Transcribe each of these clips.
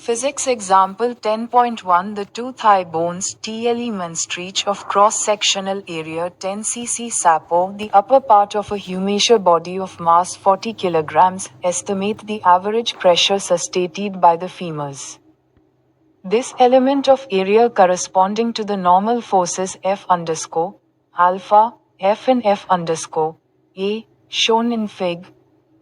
Physics example 10.1 The two thigh bones TLE Menstreach of cross-sectional area 10 cc Sapo the upper part of a humature body of mass 40 kilograms estimate the average pressure sustained by the femurs. This element of area corresponding to the normal forces F underscore alpha F and F underscore A shown in Fig.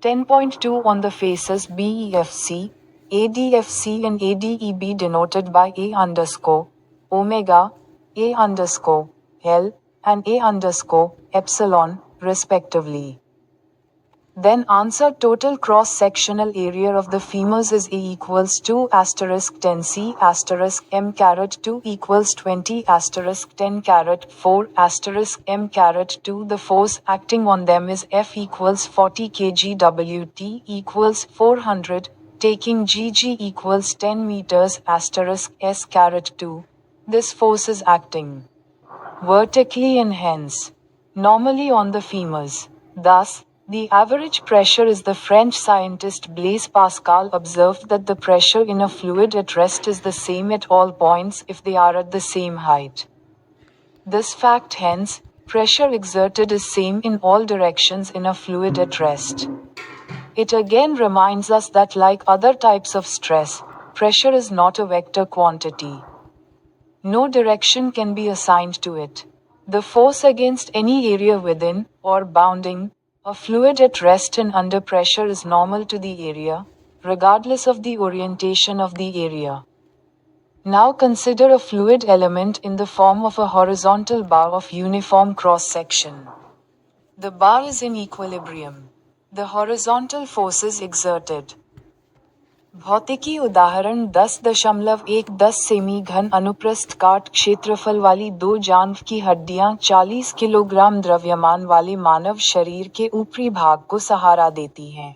10.2 on the faces BEFC, ADFC and ADEB denoted by A underscore omega, A underscore L, and A underscore epsilon, respectively. Then answer total cross-sectional area of the femurs is A equals 2 asterisk 10 C asterisk M caret 2 equals 20 asterisk 10 caret 4 asterisk M caret 2. The force acting on them is F equals 40 kg WT equals 400, taking GG equals 10 meters asterisk S caret 2. This force is acting vertically and hence normally on the femurs. Thus, the average pressure is the French scientist Blaise Pascal observed that the pressure in a fluid at rest is the same at all points if they are at the same height. This fact hence, pressure exerted is same in all directions in a fluid at rest. It again reminds us that like other types of stress, pressure is not a vector quantity. No direction can be assigned to it. The force against any area within, or bounding, a fluid at rest and under pressure is normal to the area, regardless of the orientation of the area. Now consider a fluid element in the form of a horizontal bar of uniform cross-section. The bar is in equilibrium. The horizontal forces exerted. भौतिकी उदाहरण 10.1 semi घन अनुप्रस्थ काट क्षेत्रफल वाली दो जांघ की हड्डियां 40 किलोग्राम द्रव्यमान वाले मानव शरीर के ऊपरी भाग को सहारा देती हैं।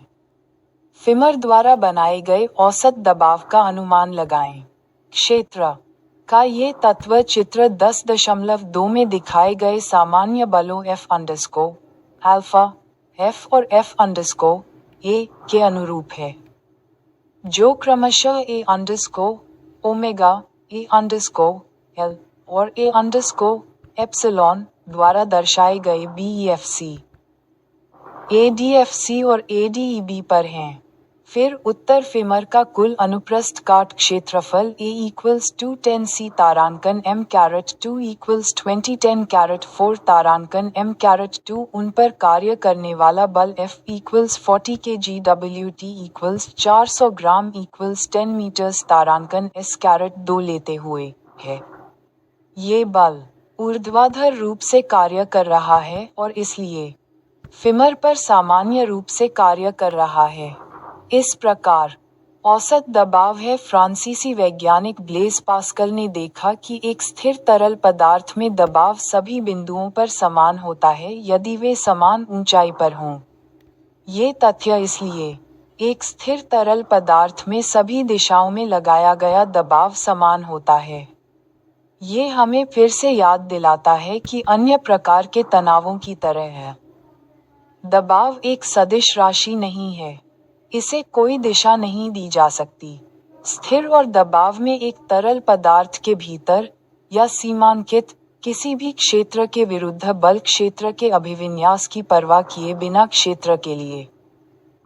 फिमर द्वारा बनाए गए औसत दबाव का अनुमान लगाएं। क्षेत्र का ये तत्व चित्र 10.2 में दिखाए गए सामान्य बलों F अंडरस्कोर अल्फा F और F अंडरस्कोर A के अनुरूप है, जो क्रमशः A underscore omega A underscore L और A अंडरस्कोर एप्सिलॉन द्वारा दर्शाए गए BEFC, ADFC और ADEB पर हैं। फिर उत्तर फिमर का कुल अनुप्रस्थ काट क्षेत्रफल A equals 210 C तारांकन M caret 2 equals 2010 caret 4 तारांकन M caret 2 उन पर कार्य करने वाला बल F equals 40 kg WT equals 400 ग्राम equals 10 meters तारांकन S caret 2 लेते हुए है। ये बल ऊर्ध्वाधर रूप से कार्य कर रहा है और इसलिए फिमर पर सामान्य रूप से कार्य कर रहा है। इस प्रकार औसत दबाव है। फ्रांसीसी वैज्ञानिक ब्लेस पास्कल ने देखा कि एक स्थिर तरल पदार्थ में दबाव सभी बिंदुओं पर समान होता है यदि वे समान ऊंचाई पर हों। ये तथ्य इसलिए एक स्थिर तरल पदार्थ में सभी दिशाओं में लगाया गया दबाव समान होता है। ये हमें फिर से याद दिलाता है कि अन्य प्रकार के तनावों की तरह है, दबाव एक सदिश राशि नहीं है। इसे कोई दिशा नहीं दी जा सकती। स्थिर और दबाव में एक तरल पदार्थ के भीतर या सीमांकित किसी भी क्षेत्र के विरुद्ध बल क्षेत्र के अभिविन्यास की परवाह किए बिना क्षेत्र के लिए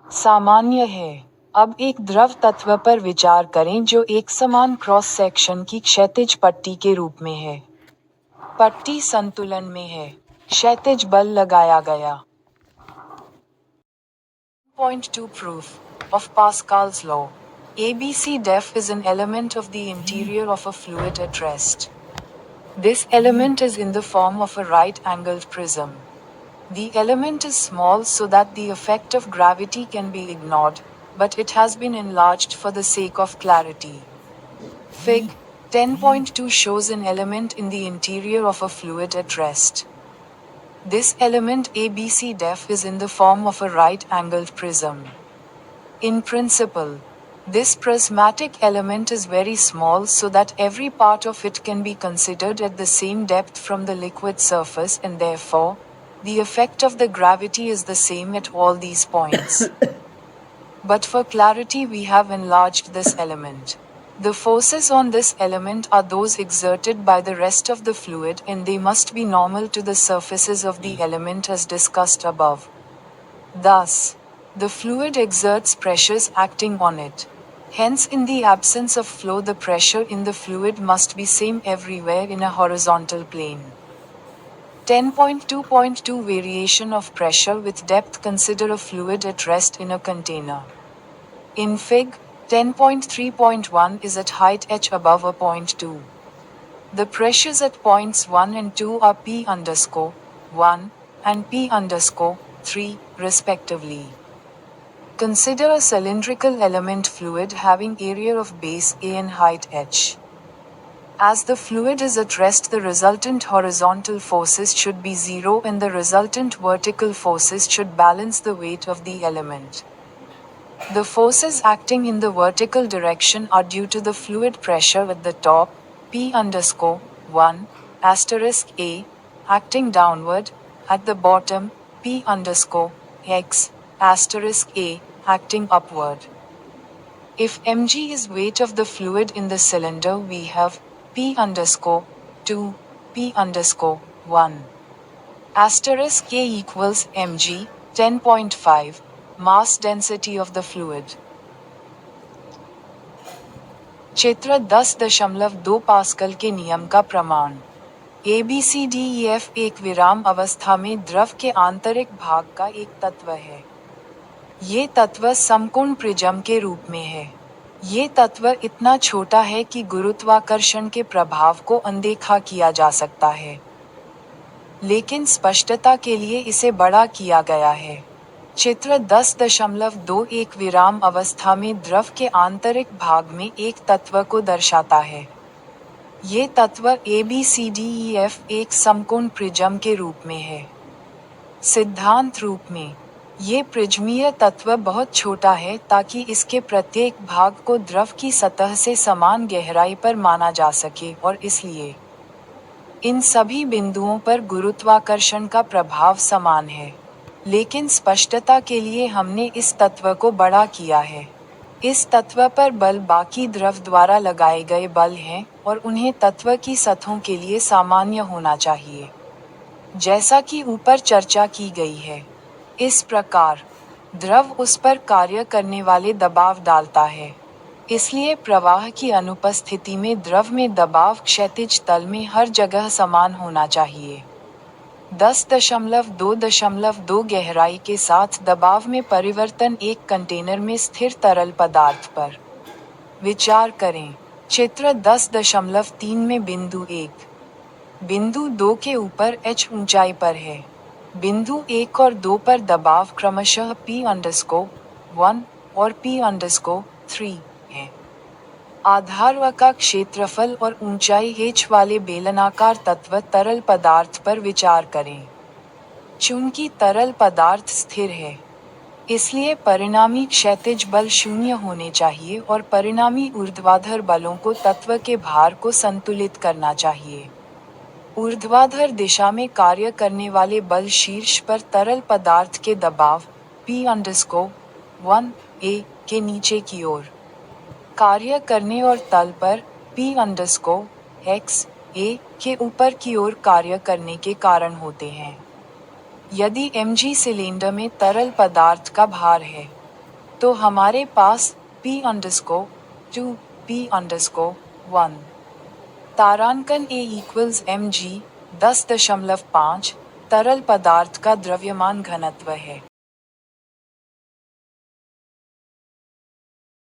सामान्य है। अब एक द्रव तत्व पर विचार करें जो एक समान क्रॉस सेक्शन की क्षैतिज पट्टी के रूप में है। पट्टी संतुलन में है। क्षैतिज बल लगाया गया। Point 2 Proof of Pascal's law. ABC def is an element of the interior of a fluid at rest. This element is in the form of a right-angled prism. The element is small so that the effect of gravity can be ignored, but it has been enlarged for the sake of clarity. Fig. 10.2 shows an element in the interior of a fluid at rest. This element ABC def is in the form of a right-angled prism. In principle, this prismatic element is very small so that every part of it can be considered at the same depth from the liquid surface and therefore, the effect of the gravity is the same at all these points. But for clarity we have enlarged this element. The forces on this element are those exerted by the rest of the fluid, and they must be normal to the surfaces of the element as discussed above. Thus, the fluid exerts pressures acting on it. Hence, in the absence of flow, the pressure in the fluid must be same everywhere in a horizontal plane. 10.2.2 Variation of pressure with depth. Consider a fluid at rest in a container. In Fig. 10.3.1 is at height h above a point 2. The pressures at points 1 and 2 are P_1 and P_3, respectively. Consider a cylindrical element fluid having area of base A and height h. As the fluid is at rest, the resultant horizontal forces should be zero and the resultant vertical forces should balance the weight of the element. The forces acting in the vertical direction are due to the fluid pressure at the top, P_1, *A, acting downward, at the bottom, P_X, *A, acting upward. If mg is weight of the fluid in the cylinder, we have P_2, P_1. *A equals mg, 10.5, mass density of the fluid. क्षेत्र 10.2 pascal के नियम का प्रमाण. ABCDEF एक विराम अवस्था में द्रव के आंतरिक भाग का एक तत्व है. ये तत्व समकोण प्रिज्म के रूप में है. ये तत्व इतना छोटा है कि गुरुत्वाकर्षण के प्रभाव को अनदेखा किया जा सकता है, लेकिन स्पष्टता के लिए इसे बड़ा किया गया है. चित्र 10.2 एक विराम अवस्था में द्रव के आंतरिक भाग में एक तत्व को दर्शाता है. ये तत्व ABCDEF एक समकोण प्रिज्म के रूप में है. सिद्धांत रूप में, ये प्रिज्मीय तत्व बहुत छोटा है ताकि इसके प्रत्येक भाग को द्रव की सतह से समान गहराई पर माना जा सके, और इसलिए इन सभी बिंदुओं पर गुरुत्वाकर्षण का प्रभाव समान है. लेकिन स्पष्टता के लिए हमने इस तत्व को बड़ा किया है. इस तत्व पर बल बाकी द्रव द्वारा लगाए गए बल हैं, और उन्हें तत्व की सतहों के लिए सामान्य होना चाहिए, जैसा कि ऊपर चर्चा की गई है. इस प्रकार, द्रव उस पर कार्य करने वाले दबाव डालता है. इसलिए प्रवाह की अनुपस्थिति में द्रव में दबाव क्षैतिज तल में हर जगह समान होना चाहिए. 10.2.2 गहराई के साथ दबाव में परिवर्तन. एक कंटेनर में स्थिर तरल पदार्थ पर विचार करें. चित्र 10.3 में बिंदु 1, बिंदु 2 के ऊपर h ऊंचाई पर है. बिंदु 1 और 2 पर दबाव क्रमशः P_1 और P_3 है. आधार का क्षेत्रफल और ऊंचाई h वाले बेलनाकार तत्व तरल पदार्थ पर विचार करें. चूंकि तरल पदार्थ स्थिर है, इसलिए परिणामी क्षैतिज बल शून्य होने चाहिए और परिणामी ऊर्ध्वाधर बलों को तत्व के भार को संतुलित करना चाहिए. ऊर्ध्वाधर दिशा में कार्य करने वाले बल शीर्ष पर तरल पदार्थ के दबाव P_1 के नीचे की ओर कार्य करने और तल पर P_x के ऊपर की ओर कार्य करने के कारण होते हैं. यदि mg सिलेंडर में तरल पदार्थ का भार है, तो हमारे पास P_2, P_1. तारांकन A equals mg, 10.5, तरल पदार्थ का द्रव्यमान घनत्व है.